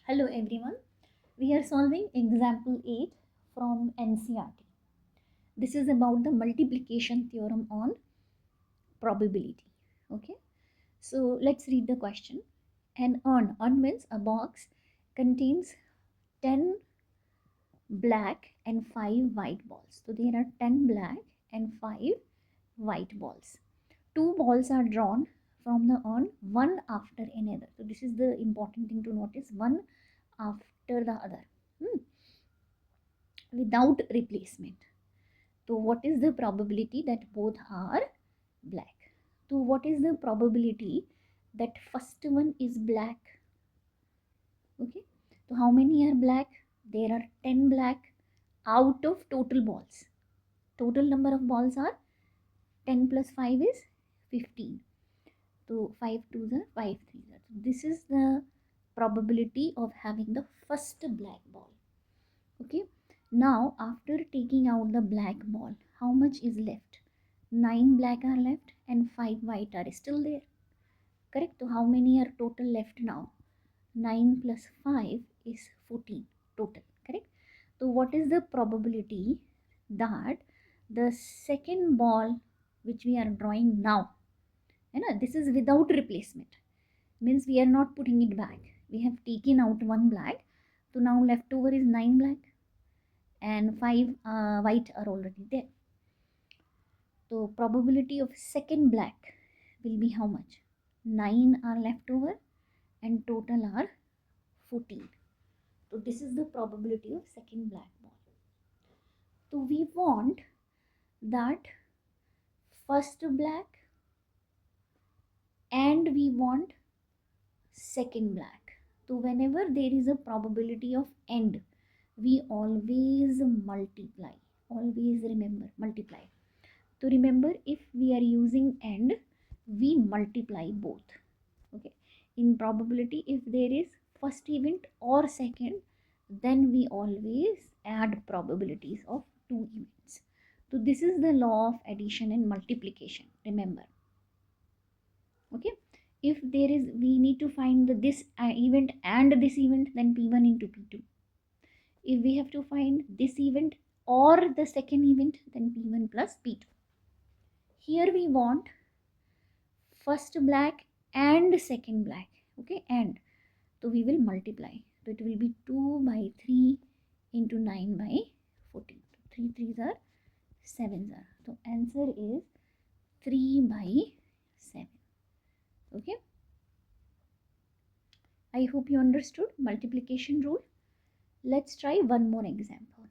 Hello everyone, we are solving example 8 from NCERT. This is about the multiplication theorem on probability. Okay, so let's read the question. An urn means a box contains 10 black and 5 white balls. So there are 10 black and 5 white balls. Two balls are drawn from the urn, one after another. So this is the important thing to notice, one after the other. Without replacement. So what is the probability that both are black? So what is the probability that first one is black? Okay, so how many are black? There are 10 black out of total balls. Total number of balls are 10 plus 5 is 15. So 5 2s are 5 3s are. So this is the probability of having the first black ball. Okay, now after taking out the black ball, how much is left? 9 black are left and 5 white are still there. Correct? So how many are total left now? 9 plus 5 is 14 total. Correct? So what is the probability that the second ball which we are drawing now, this is without replacement, means we are not putting it back. We have taken out one black. So now left over is 9 black and 5 white are already there. So probability of second black will be how much? 9 are left over and total are 14. So this is the probability of second black ball. So we want that first black and we want second black. So whenever there is a probability of end, we always multiply. Always remember, multiply. So remember, if we are using and, we multiply both. Okay, in probability, if there is first event or second, then we always add probabilities of two events. So this is the law of addition and multiplication, remember. Okay, if there is, we need to find this event and this event, then p1 into p2. If we have to find this event or the second event, then p1 plus p2. Here we want first black and second black. Okay, and so we will multiply. So it will be 2 by 3 into 9 by 14. 3 3s are 7s are. So answer is 3 by 7. Okay, I hope you understood multiplication rule. Let's try one more example.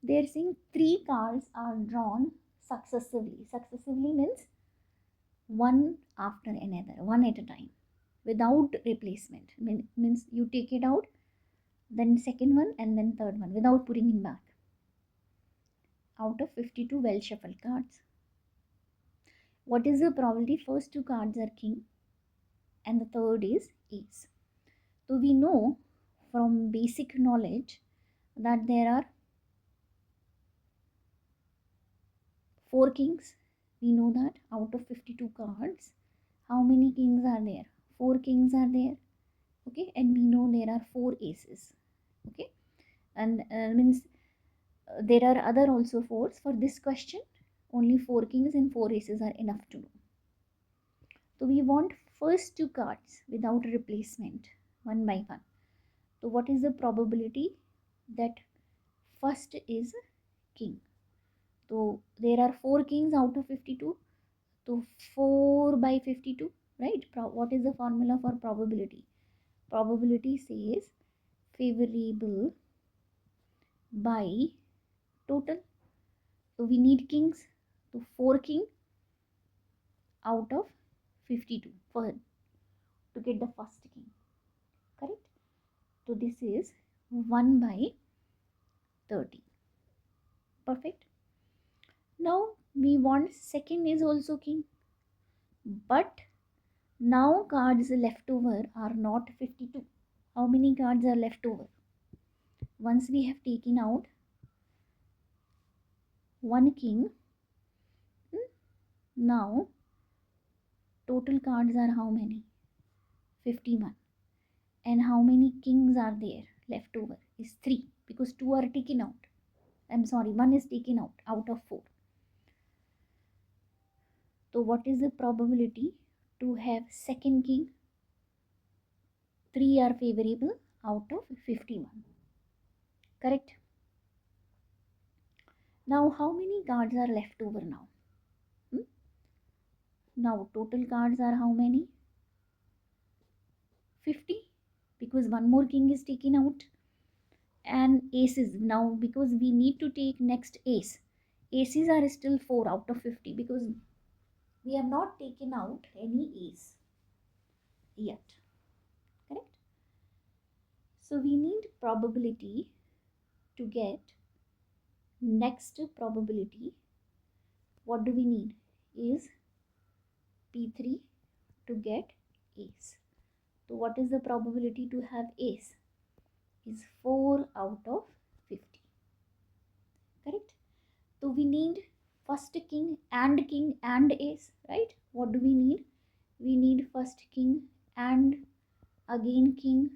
They are saying 3 cards are drawn successively. Successively means one after another, one at a time, without replacement. Means you take it out, then second one and then third one without putting it back. Out of 52 well shuffled cards, what is the probability first two cards are king and the third is ace? So we know from basic knowledge that there are 4 kings. We know that out of 52 cards, how many kings are there? 4 kings are there. Okay, and we know there are 4 aces. Okay, and means there are other also 4s. For this question, only 4 kings and 4 aces are enough to know. So we want first 2 cards without replacement, one by one. So what is the probability that first is king? So there are 4 kings out of 52. So 4 by 52, right? What is the formula for probability? Probability says favorable by total. So we need kings. So 4 king out of 52 for to get the first king. Correct? So this is 1 by 30. Perfect. Now we want second is also king. But now cards left over are not 52. How many cards are left over? Once we have taken out one king, now total cards are how many? 51. And how many kings are there left over is 3, because 2 are taken out. I'm sorry, 1 is taken out of 4. So what is the probability to have second king? 3 are favorable out of 51. Correct? Now how many cards are left over now? Now total cards are how many? 50, because one more king is taken out. And aces, now because we need to take next ace, aces are still 4 out of 50, because we have not taken out any ace yet. Correct? So we need probability to get next probability. What do we need is P3 to get ace. So what is the probability to have ace? Is 4 out of 50. Correct? So we need first king and ace, right? What do we need? We need first king and again king,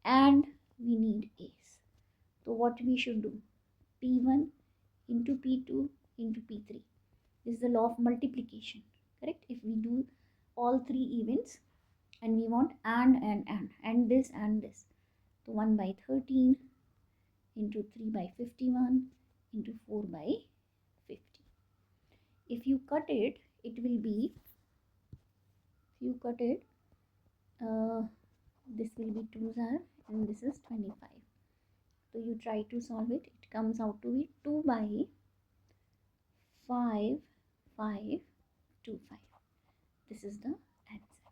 and we need ace. So what we should do? P1 into P2 into P3. This is the law of multiplication. Correct? If we do all 3 events and we want and this and this. So 1 by 13 into 3 by 51 into 4 by 50. If you cut it, it will be, this will be 2s are, and this is 25. So you try to solve it. It comes out to be 2 by 5, 5, 2, 5. This is the answer.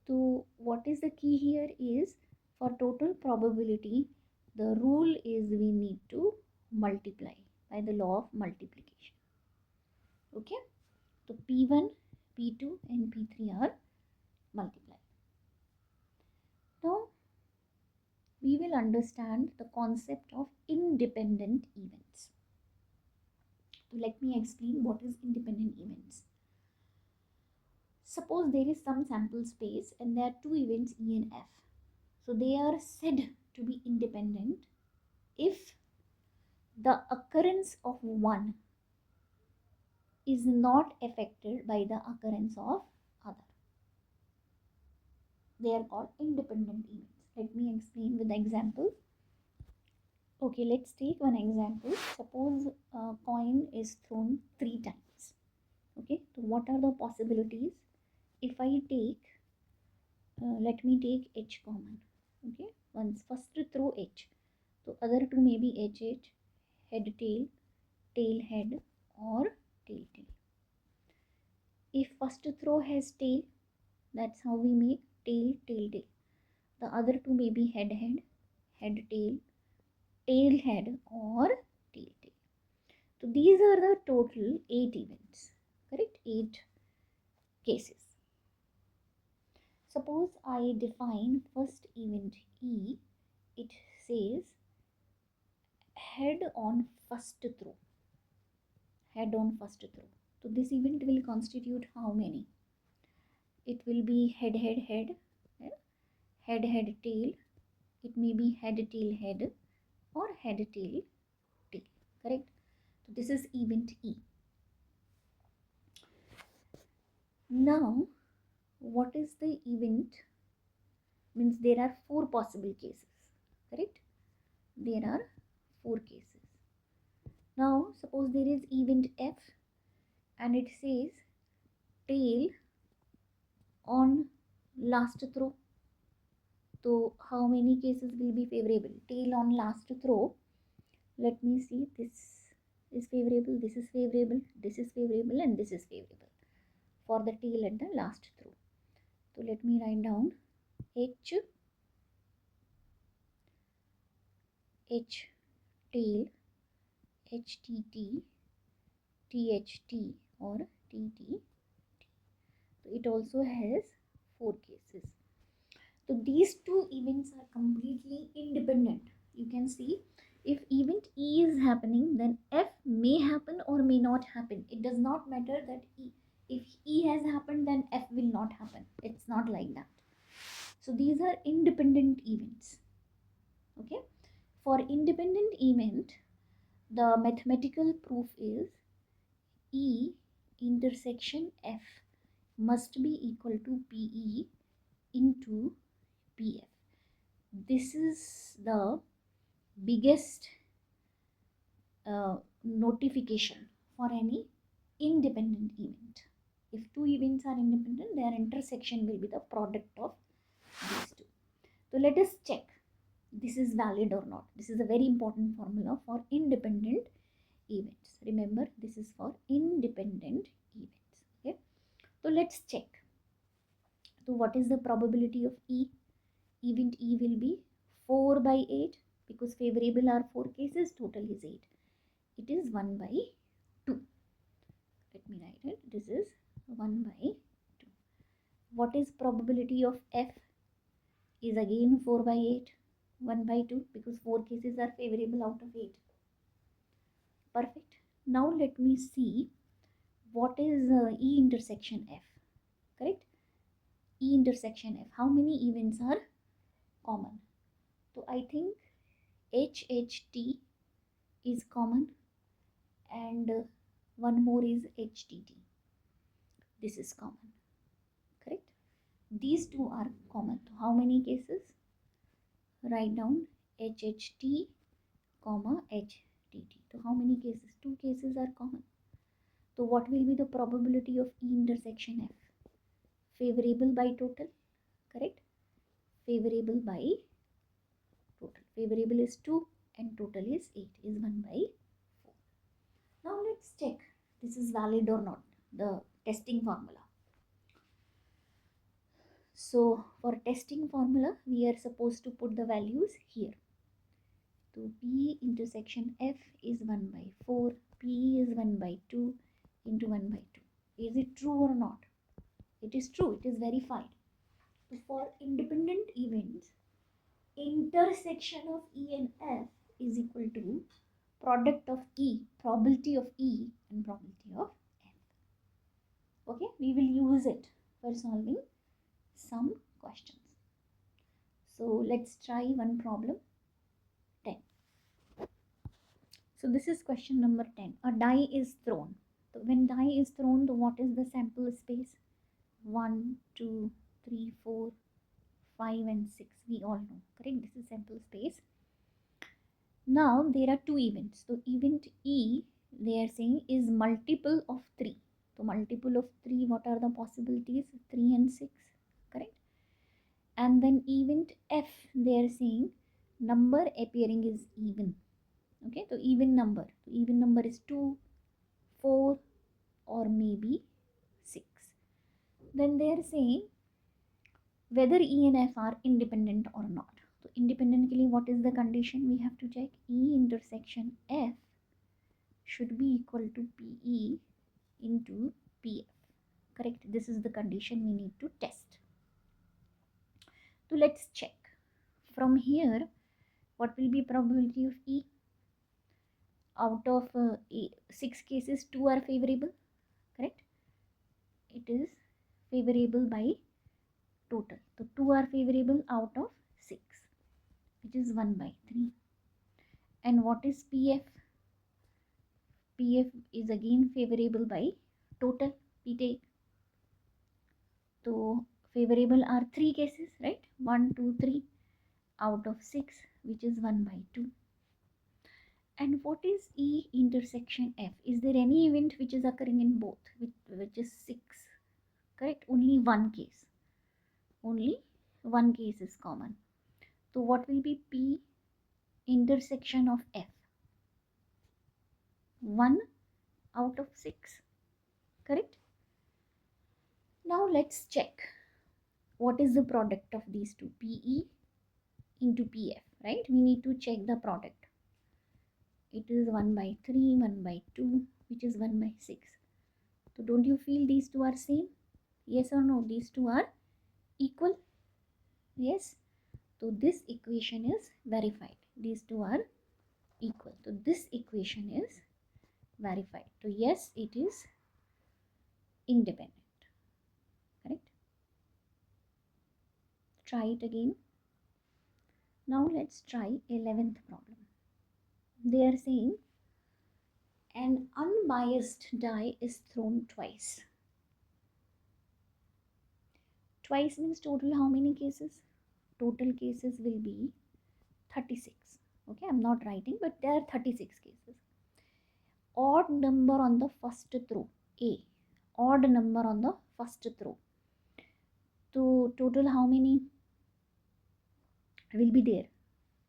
So what is the key here is, for total probability, the rule is we need to multiply by the law of multiplication. Okay. So P1, P2 and P3 are multiplied. Now we will understand the concept of independent events. So let me explain what is independent events. Suppose there is some sample space and there are 2 events E and F. So they are said to be independent if the occurrence of one is not affected by the occurrence of other. They are called independent events. Let me explain with the example. Okay, let's take one example. Suppose a coin is thrown 3 times. Okay, so what are the possibilities? If I take, let me take H common. Okay, once first throw H. So other 2 may be HH, head tail, tail head or tail tail. If first throw has tail, that's how we make tail tail tail. The other 2 may be head head, head tail, tail head or tail tail. So these are the total 8 events. Correct? 8 cases. Suppose I define first event E. It says head on first throw. Head on first throw. So this event will constitute how many? It will be head head head, head head tail. It may be head tail head or head tail tail. Correct? So this is event E. Now what is the event? Means there are 4 possible cases. Correct? There are 4 cases. Now suppose there is event F and it says tail on last throw. So how many cases will be favorable? Tail on last throw. Let me see. This is favorable, this is favorable, this is favorable and this is favorable for the tail at the last throw. So let me write down H tail, HTT, THT or TT. So it also has 4 cases. So these 2 events are completely independent. You can see if event E is happening, then F may happen or may not happen. It does not matter that if E has happened, then F will not happen. It's not like that. So these are independent events. Okay, for independent event, the mathematical proof is E intersection F must be equal to PE into PF. This is the biggest notification for any independent event. If two events are independent, their intersection will be the product of these two. So let us check this is valid or not. This is a very important formula for independent events. Remember, this is for independent events. Okay, so let's check. So what is the probability of E? Event E will be 4 by 8 because favorable are 4 cases, total is 8. It is 1 by 2. Let me write it. This is 1 by 2. What is probability of F? Is again 4 by 8, 1 by 2 because 4 cases are favorable out of 8. Perfect. Now let me see what is E intersection F. Correct? E intersection F. How many events are common? So I think HHT is common and one more is HTT. This is common. Correct? These two are common. So how many cases? Write down HHT comma HTT. So how many cases? 2 cases are common. So what will be the probability of E intersection F? Favorable by total. Correct? Favorable by total. Favorable is 2 and total is 8, is 1 by 4. Now let's check this is valid or not, the testing formula. So for testing formula, we are supposed to put the values here. So P intersection F is 1 by 4, P is 1 by 2 into 1 by 2. Is it true or not? It is true, it is verified. So for independent events, intersection of E and F is equal to product of E, probability of E and probability of F. Okay, we will use it for solving some questions. So let's try one problem 10. So this is question number 10. A die is thrown. So when die is thrown, what is the sample space? 1, 2, 3, 4, 5 and 6. We all know, correct? This is sample space. Now there are two events. So event E, they are saying, is multiple of 3. So multiple of 3, what are the possibilities? 3 and 6, correct? And then event F, they are saying number appearing is even. Okay, so even number. So even number is 2, 4 or maybe 6. Then they are saying whether E and F are independent or not. So independently, what is the condition? We have to check E intersection F should be equal to PE into PF. Correct? This is the condition we need to test. So let's check. From here, what will be probability of E? Out of 6 cases, 2 are favorable. Correct? It is favorable by total. So 2 are favorable out of 6, which is 1 by 3. And what is PF? PF is again favorable by total. We take. So favorable are 3 cases, right? 1, 2, 3 out of 6, which is 1 by 2. And what is E intersection F? Is there any event which is occurring in both, which is 6? Correct? Only one case. Only one case is common. So what will be P intersection of F? 1 out of 6. Correct? Now let's check what is the product of these two, PE into PF, right? We need to check the product. It is 1 by 3, 1 by 2, which is 1 by 6. So don't you feel these two are same? Yes or no? These two are equal? Yes. So this equation is verified. These two are equal. So this equation is verified. So yes, it is independent. Correct? try it again. Now let's try 11th problem. They are saying an unbiased die is thrown twice. Twice means total how many cases? Total cases will be 36. Okay, I'm not writing, but there are 36 cases. Odd number on the first throw, A. Odd number on the first throw. So total how many will be there?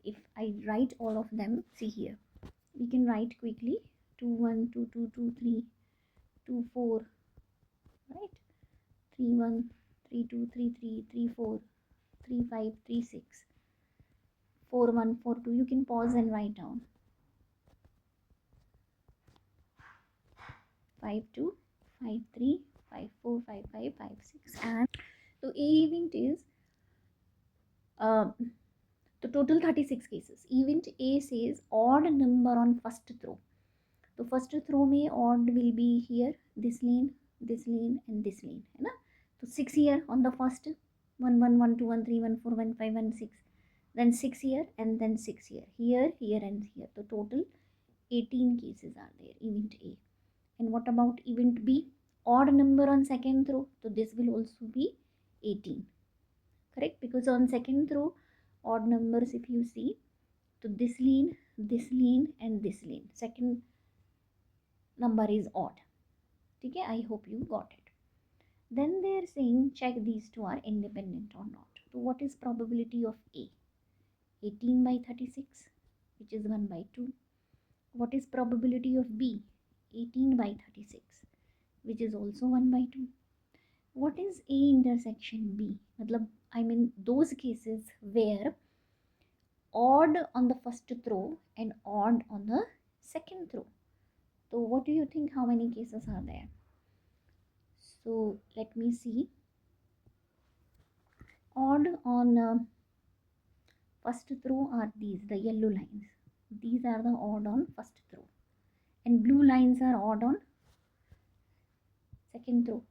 If I write all of them, see here. We can write quickly 2 1 2 2 2 3 2 4, right? 3 1 3 2 3 3 3 4 3 5 3 6 4 1 4 2. You can pause and write down 5 2 5 3 5 4 5 5 5 6. And so A event is the total 36 cases. Event A says odd number on first throw. So first throw में odd will be here, this lane, and this lane, है ना? So 6 here on the first, 1 1 1 2 1 3 1 4 1 5 1 6, then 6 here and then 6 here, here and here. So total 18 cases are there, event A. And what about event B? Odd number on second throw, so this will also be 18, correct? Because on second throw, odd numbers if you see, so this lane and this lane, second number is odd. Okay, I hope you got it. Then they are saying check these two are independent or not. So what is probability of A? 18 by 36, which is 1 by 2. What is probability of B? 18 by 36, which is also 1 by 2. What is A intersection B? I mean those cases where odd on the first throw and odd on the second throw. So what do you think, how many cases are there? So let me see. Odd on first throw are these, the yellow lines. These are the odd on first throw. And blue lines are odd on second throw.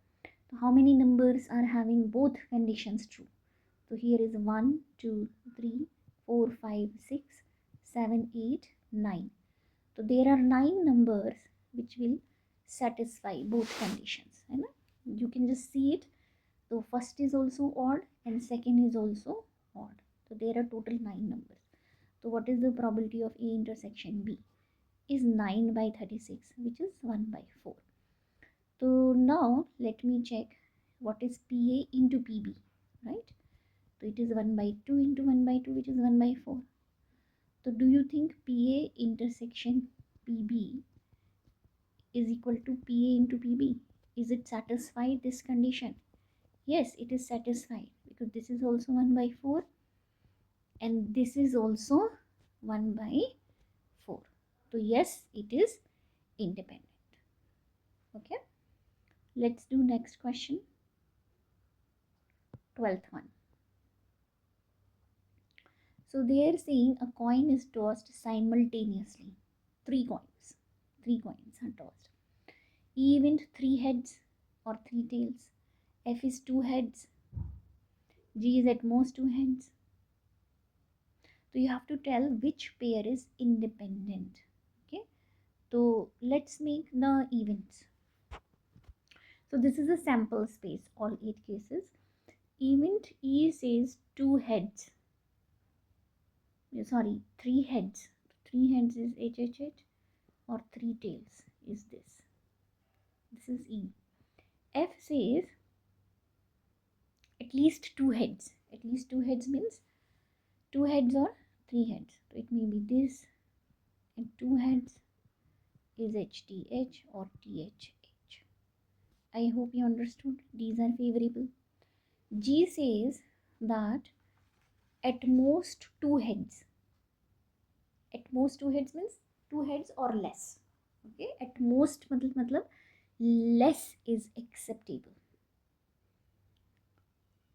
So how many numbers are having both conditions true? So here is 1, 2, 3, 4, 5, 6, 7, 8, 9. So there are 9 numbers which will satisfy both conditions. Right? You can just see it. So first is also odd and second is also odd. So there are total 9 numbers. So what is the probability of A intersection B? Is 9 by 36, which is 1 by 4. So now let me check what is PA into PB, right? So it is 1 by 2 into 1 by 2, which is 1 by 4. So do you think PA intersection PB is equal to PA into PB? Is it satisfied this condition? Yes, it is satisfied because this is also 1 by 4 and this is also 1 by 4. So yes, it is independent. Okay, let's do next question, 12th one. So they are saying a coin is tossed simultaneously. 3 coins are tossed. E event 3 heads or 3 tails. F is 2 heads. G is at most 2 heads. So you have to tell which pair is independent. Okay, so let's make the events. So this is a sample space, all 8 cases. Event E says 2 heads. Sorry, 3 heads. 3 heads is HHH or 3 tails is this. This is E. F says at least 2 heads. At least 2 heads means 2 heads or 3 heads. So it may be this, and 2 heads is HTH or THH. I hope you understood. These are favorable. G says that at most 2 heads. At most 2 heads means 2 heads or less. Okay, at most matlab less is acceptable.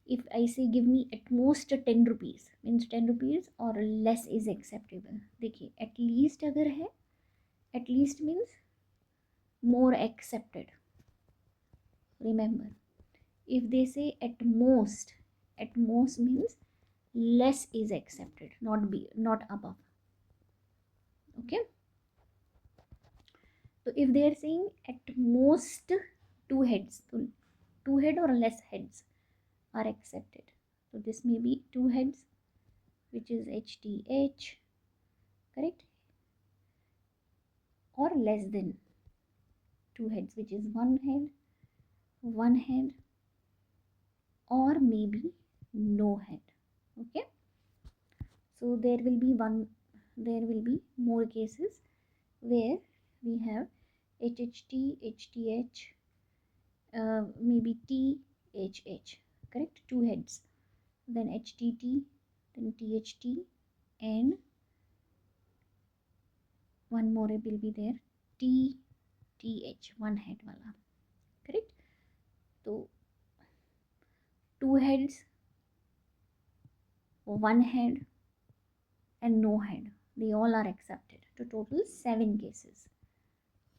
If I say give me at most 10 rupees, means 10 rupees or less is acceptable. देखिए at least अगर है, at least means more accepted. Remember, if they say at most means less is accepted, not above. Okay, so if they are saying at most two heads, so two head or less heads are accepted. So this may be two heads, which is HTH, correct, or less than two heads, which is one head, or maybe no head. Okay, so there will be more cases where we have HHT, HTH, maybe THH, correct, two heads, then HTT, then THT, and one more will be there, TTH, one head wala, correct. So two heads, one head, and no head, they all are accepted. To total 7 cases,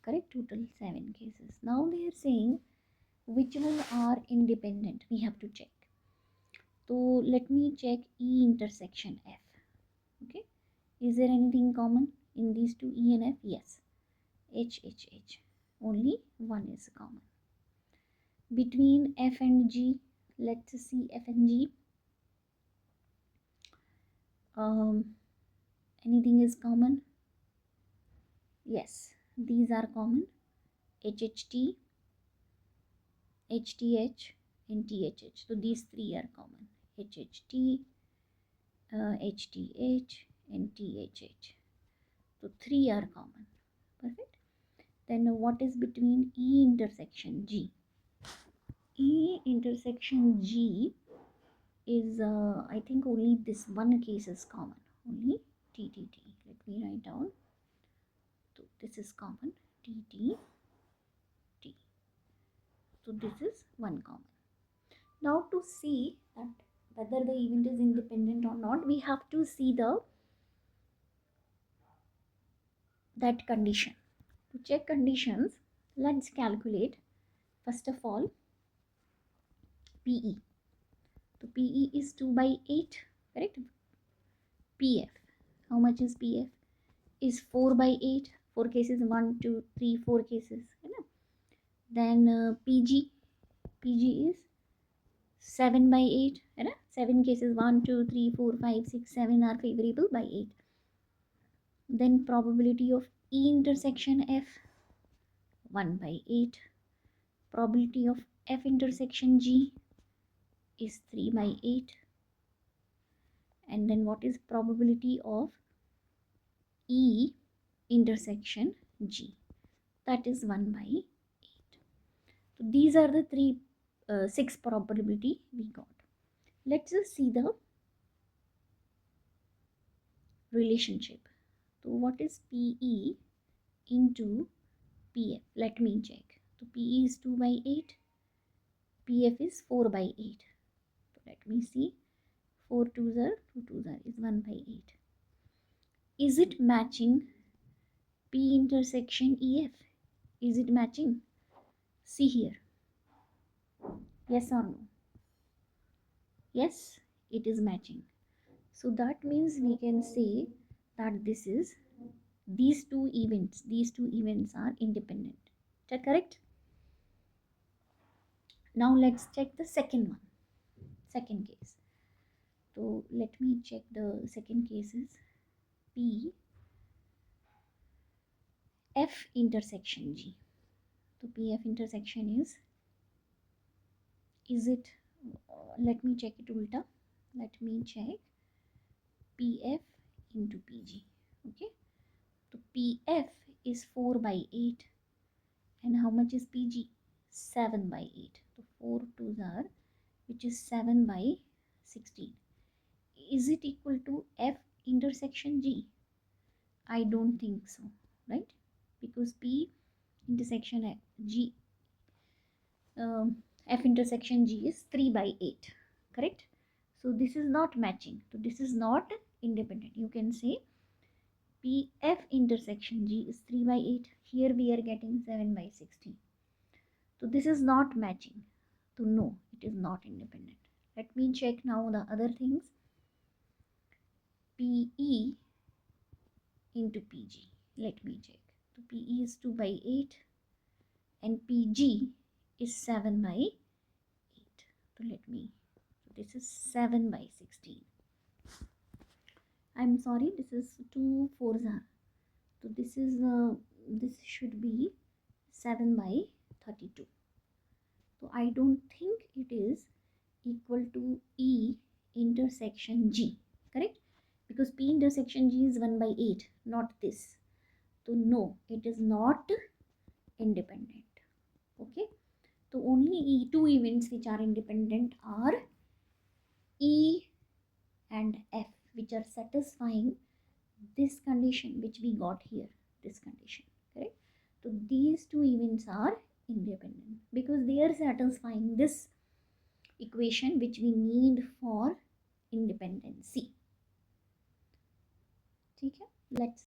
correct, total 7 cases. Now they are saying which one are independent, we have to check. So let me check E intersection F. Okay, is there anything common in these two, E and F? Yes, H, H, H, only one is common. Between F and G, let's see F and G. Anything is common? Yes, these are common, HHT, HTH, and THH. So these three are common, HHT, HTH, and THH. So three are common. Perfect. Then what is between E intersection G? E intersection G is I think only this one case is common, only TTT. Let me write down. So this is common, TTT. So this is one common. Now to see that whether the event is independent or not, we have to see that condition. To check conditions, let's calculate first of all PE. So PE is 2 by 8, correct? PF, how much is PF? Is 4 by 8. 4 cases, 1, 2, 3, 4 cases. Then PG is 7 by 8. 7 cases, 1, 2, 3, 4, 5, 6, 7 are favorable by 8. Then probability of E intersection F, 1 by 8. Probability of F intersection G is 3 by 8. And then what is probability of E intersection G? That is 1 by 8. So these are the 6 probability we got. Let's just see the relationship. So what is PE into PF? Let me check. So PE is 2 by 8. PF is 4 by 8. So let me see. 4 2s are 2 2s are is 1 by 8. Is it matching P intersection EF? Is it matching? See here. Yes or no? Yes, it is matching. So that means we can say that these two events are independent. Is that correct? Now let's check the second case. So let me check the second cases. P F intersection G. So PF intersection is it, let me check it ulta. Let me check PF into PG. Okay, so PF is 4 by 8, and how much is PG? 7 by 8. So 4 2s are, which is 7 by 16. Is it equal to F intersection G? I don't think so, right? Because P intersection G, F intersection G is 3 by 8, correct? So this is not matching. So this is not independent. You can say PF intersection G is 3 by 8. Here we are getting 7 by 16. So this is not matching. So no, it is not independent. Let me check now the other things. PE into PG. Let me check. So PE is 2 by 8 and PG is 7 by 8. So this is 7 by 16. I'm sorry, this is 2 4s are. So this should be 7 by 32. So I don't think it is equal to E intersection G, correct? Because P intersection G is 1 by 8, not this. So no, it is not independent. Okay, so only two events which are independent are E and F, which are satisfying this condition which we got here, this condition, correct? So these two events are independent because they are satisfying this equation which we need for independency. Okay, let's